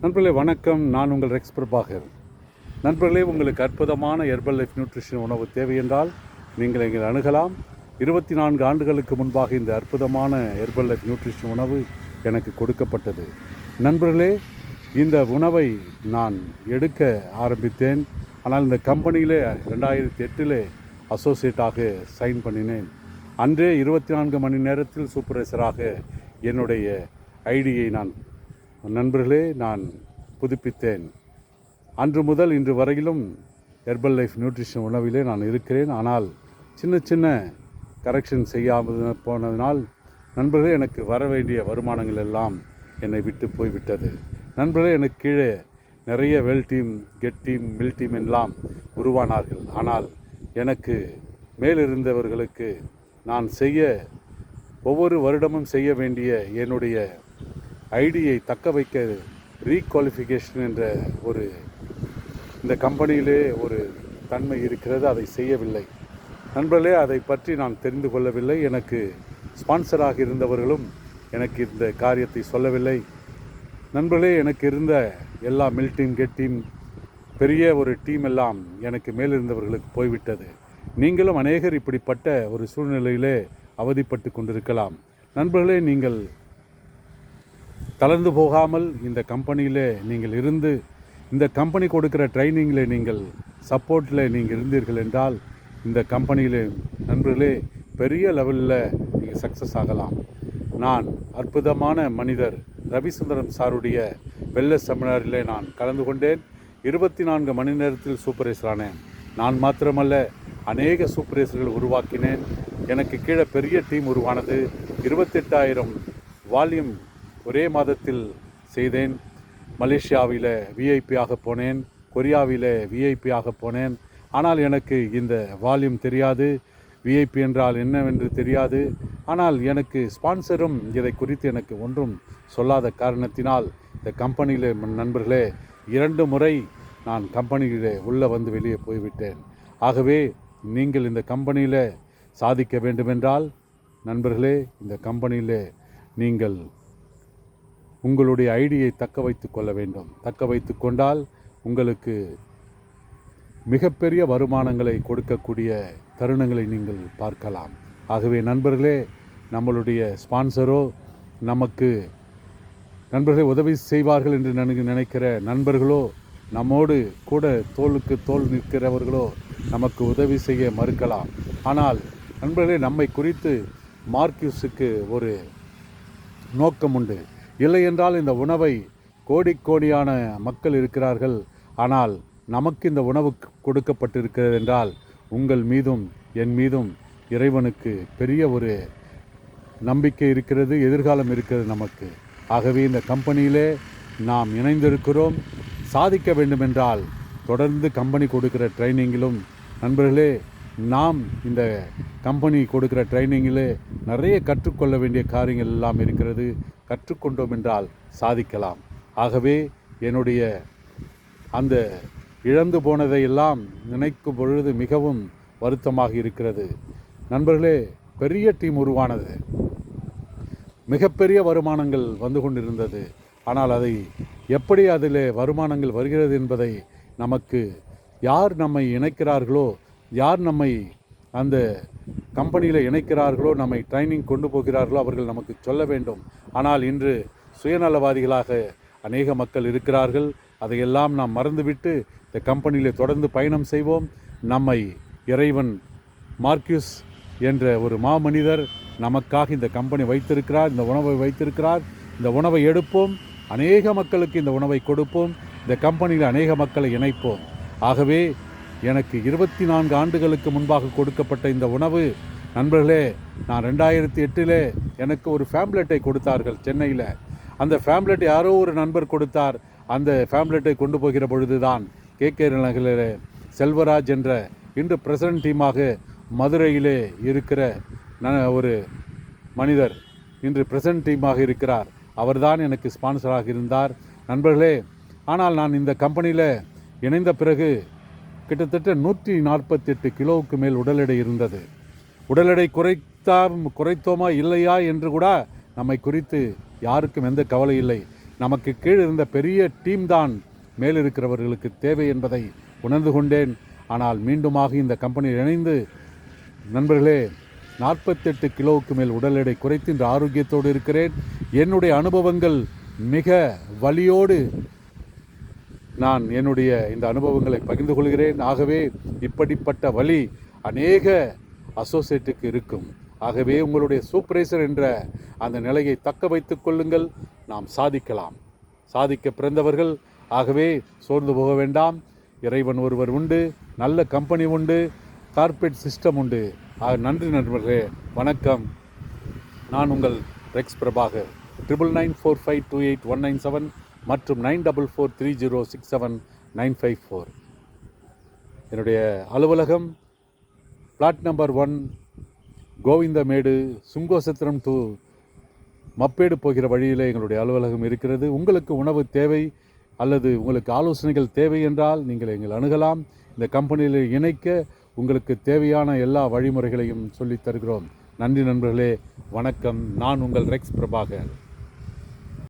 நண்பர்களே வணக்கம். நான் உங்கள் ரெக்ஸ் பிரபாகர். நண்பர்களே, உங்களுக்கு அற்புதமான ஹெர்பல் லைஃப் நியூட்ரிஷன் உணவு தேவை என்றால் நீங்கள் எங்களை அணுகலாம். 24 ஆண்டுகளுக்கு முன்பாக இந்த அற்புதமான ஹெர்பல் லைஃப் நியூட்ரிஷன் உணவு எனக்கு கொடுக்கப்பட்டது. நண்பர்களே, இந்த உணவை நான் எடுக்க ஆரம்பித்தேன். ஆனால் இந்த கம்பெனியிலே 2008 அசோசியேட்டாக சைன் பண்ணினேன். அன்றே 24 மணி நேரத்தில் சூப்பர்வைசராக என்னுடைய ஐடியை நான் புதுப்பித்தேன். அன்று முதல் இன்று வரையிலும் ஹெர்பல் லைஃப் நியூட்ரிஷன் உணவிலே நான் இருக்கிறேன். ஆனால் சின்ன கரெக்ஷன் செய்யாமல் போனதினால் நண்பர்களே, எனக்கு வர வேண்டிய வருமானங்கள் எல்லாம் என்னை விட்டு போய்விட்டது. நண்பர்களே, எனக்கு கீழே நிறைய well team, get team, mill team எல்லாம் உருவானார்கள். ஆனால் எனக்கு மேலிருந்தவர்களுக்கு நான் ஒவ்வொரு வருடமும் செய்ய வேண்டிய என்னுடைய ஐடியை தக்க வைக்க ரீகுவாலிஃபிகேஷன் என்ற இந்த கம்பெனியிலே ஒரு தன்மை இருக்கிறது. அதை செய்யவில்லை. நண்பர்களே, அதை பற்றி நான் தெரிந்து கொள்ளவில்லை. எனக்கு ஸ்பான்சராக இருந்தவர்களும் எனக்கு இந்த காரியத்தை சொல்லவில்லை. நண்பர்களே, எனக்கு இருந்த எல்லா மில் டீம், கெட் டீம், பெரிய ஒரு டீம் எல்லாம் எனக்கு மேலிருந்தவர்களுக்கு போய்விட்டது. நீங்களும் அநேகர் இப்படிப்பட்ட ஒரு சூழ்நிலையிலே அவதிப்பட்டு கொண்டிருக்கலாம். நண்பர்களே, நீங்கள் தளர்ந்து போகாமல் இந்த கம்பெனியில் நீங்கள் இருந்து இந்த கம்பெனி கொடுக்கிற ட்ரைனிங்கில் நீங்கள் சப்போர்ட்டில் நீங்கள் இருந்தீர்கள் என்றால் இந்த கம்பெனியில் நண்பர்களே பெரிய லெவலில் நீங்கள் சக்ஸஸ் ஆகலாம். நான் அற்புதமான மனிதர் ரவிசுந்தரம் சாருடைய வெல்னஸ் செமினாரில் நான் கலந்து கொண்டேன். 24 மணி நேரத்தில் சூப்பர்வைசரானேன். நான் மாத்திரமல்ல, அநேக சூப்பர்வைசர்கள் உருவாக்கினேன். எனக்கு கீழே பெரிய டீம் உருவானது. 28,000 வால்யூம் ஒரே மாதத்தில் செய்தேன். மலேசியாவில் விஐபியாக போனேன், கொரியாவில் விஐபியாக போனேன். ஆனால் எனக்கு இந்த வால்யூம் தெரியாது, விஐபி என்றால் என்னவென்று தெரியாது. ஆனால் எனக்கு ஸ்பான்சரும் இதை குறித்து எனக்கு ஒன்றும் சொல்லாத காரணத்தினால் இந்த கம்பெனியில் நண்பர்களே 2 முறை நான் கம்பெனியில் உள்ளே வந்து வெளியே போய்விட்டேன். ஆகவே நீங்கள் இந்த கம்பெனியில் சாதிக்க வேண்டுமென்றால் நண்பர்களே, இந்த கம்பெனியில் நீங்கள் உங்களுடைய ஐடியை தக்க வைத்து கொள்ள வேண்டும். தக்க வைத்து கொண்டால் உங்களுக்கு மிகப்பெரிய வருமானங்களை கொடுக்கக்கூடிய தருணங்களை நீங்கள் பார்க்கலாம். ஆகவே நண்பர்களே, நம்மளுடைய ஸ்பான்சரோ நமக்கு நண்பர்களே உதவி செய்வார்கள் என்று நினைக்கிற நண்பர்களோ, நம்மோடு கூட தோளுக்கு தோள் நிற்கிறவர்களோ நமக்கு உதவி செய்ய மறுக்கலாம். ஆனால் நண்பர்களே, நம்மை குறித்து மார்க்யூஸுக்கு ஒரு நோக்கம் உண்டு. இல்லை என்றால் இந்த உணவை கோடியான மக்கள் இருக்கிறார்கள். ஆனால் நமக்கு இந்த உணவு கொடுக்கப்பட்டிருக்கிறது என்றால் உங்கள் மீதும் என் மீதும் இறைவனுக்கு பெரிய ஒரு நம்பிக்கை இருக்கிறது, எதிர்காலம் இருக்கிறது நமக்கு. ஆகவே இந்த கம்பெனியிலே நாம் இணைந்திருக்கிறோம். சாதிக்க வேண்டுமென்றால் தொடர்ந்து கம்பெனி கொடுக்கிற ட்ரைனிங்கிலும் நண்பர்களே, நாம் இந்த கம்பெனி கொடுக்கிற ட்ரைனிங்கில் நிறைய கற்றுக்கொள்ள வேண்டிய காரியங்கள் எல்லாம் இருக்கிறது. கற்றுக்கொண்டோம் என்றால் சாதிக்கலாம். ஆகவே என்னுடைய அந்த இழந்து போனதை எல்லாம் நினைக்கும் பொழுது மிகவும் வருத்தமாக இருக்கிறது. நண்பர்களே, பெரிய டீம் உருவானது, மிகப்பெரிய வருமானங்கள் வந்து கொண்டிருந்தது. ஆனால் அதை எப்படி அதில் வருமானங்கள் வருகிறது என்பதை நமக்கு யார் நம்மை இணைக்கிறார்களோ, யார் நம்மை அந்த கம்பெனியில் இணைக்கிறார்களோ, நம்மை ட்ரைனிங் கொண்டு போகிறார்களோ அவர்கள் நமக்கு சொல்ல வேண்டும். ஆனால் இன்று சுயநலவாதிகளாக அநேக மக்கள் இருக்கிறார்கள். அதையெல்லாம் நாம் மறந்துவிட்டு இந்த கம்பெனியில் தொடர்ந்து பயணம் செய்வோம். நம்மை இறைவன் மார்க்யூஸ் என்ற ஒரு மாமனிதர் நமக்காக இந்த கம்பெனி வைத்திருக்கிறார், இந்த உணவை வைத்திருக்கிறார். இந்த உணவை எடுப்போம், அநேக மக்களுக்கு இந்த உணவை கொடுப்போம், இந்த கம்பெனியில் அநேக மக்களை இணைப்போம். ஆகவே எனக்கு 24 ஆண்டுகளுக்கு முன்பாக கொடுக்கப்பட்ட இந்த உணவு நண்பர்களே, நான் 2008 எனக்கு ஒரு ஃபேம்லெட்டை கொடுத்தார்கள் சென்னையில். அந்த ஃபேம்லெட் யாரோ ஒரு நண்பர் கொடுத்தார். அந்த ஃபேம்லெட்டை கொண்டு போகிற பொழுது தான் KK நகரில் செல்வராஜ் என்ற இன்று பிரசிடென்ட் டீமாக மதுரையிலே இருக்கிற ஒரு மனிதர் இன்று பிரசிடென்ட் டீமாக இருக்கிறார். அவர்தான் எனக்கு ஸ்பான்சராக இருந்தார் நண்பர்களே. ஆனால் நான் இந்த கம்பெனியில் இணைந்த பிறகு கிட்டத்தட்ட 148 கிலோவுக்கு மேல் உடல் எடை இருந்தது. உடல் எடை குறைத்தோமா இல்லையா என்று கூட நம்மை குறித்து யாருக்கும் எந்த கவலை இல்லை. நமக்கு கீழ் இருந்த பெரிய டீம் தான் மேலிருக்கிறவர்களுக்கு தேவை என்பதை உணர்ந்து கொண்டேன். ஆனால் மீண்டுமாக இந்த கம்பெனியில் இணைந்து நண்பர்களே 48 கிலோவுக்கு மேல் உடல் எடை குறைத்து இன்று ஆரோக்கியத்தோடு இருக்கிறேன். என்னுடைய அனுபவங்கள் மிக வலியோடு நான் என்னுடைய இந்த அனுபவங்களை பகிர்ந்து கொள்கிறேன். ஆகவே இப்படிப்பட்ட வலி அநேக அசோசியேட்டுக்கு இருக்கும். ஆகவே உங்களுடைய சூப்பர்வைசர் என்ற அந்த நிலையை தக்க வைத்துக் கொள்ளுங்கள். நாம் சாதிக்கலாம். சாதிக்க பிறந்தவர்கள். ஆகவே சோர்ந்து போக வேண்டாம். இறைவன் ஒருவர் உண்டு, நல்ல கம்பெனி உண்டு, கார்ப்பரேட் சிஸ்டம் உண்டு. நன்றி நண்பர்களே, வணக்கம். நான் உங்கள் ரெக்ஸ் பிரபாகர். 9994528197 மற்றும் 9443067954. என்னுடைய அலுவலகம் பிளாட் நம்பர் 1, கோவிந்தமேடு, சுங்கோசத்திரம் டு மப்பேடு போகிற வழியில் எங்களுடைய அலுவலகம் இருக்கிறது. உங்களுக்கு உணவு தேவை அல்லது உங்களுக்கு ஆலோசனைகள் தேவை என்றால் நீங்கள் எங்களை அணுகலாம். இந்த கம்பெனியில் இணைக்க உங்களுக்கு தேவையான எல்லா வழிமுறைகளையும் சொல்லித் தருகிறோம். நன்றி நண்பர்களே, வணக்கம். நான் உங்கள் ரெக்ஸ் பிரபாகர்.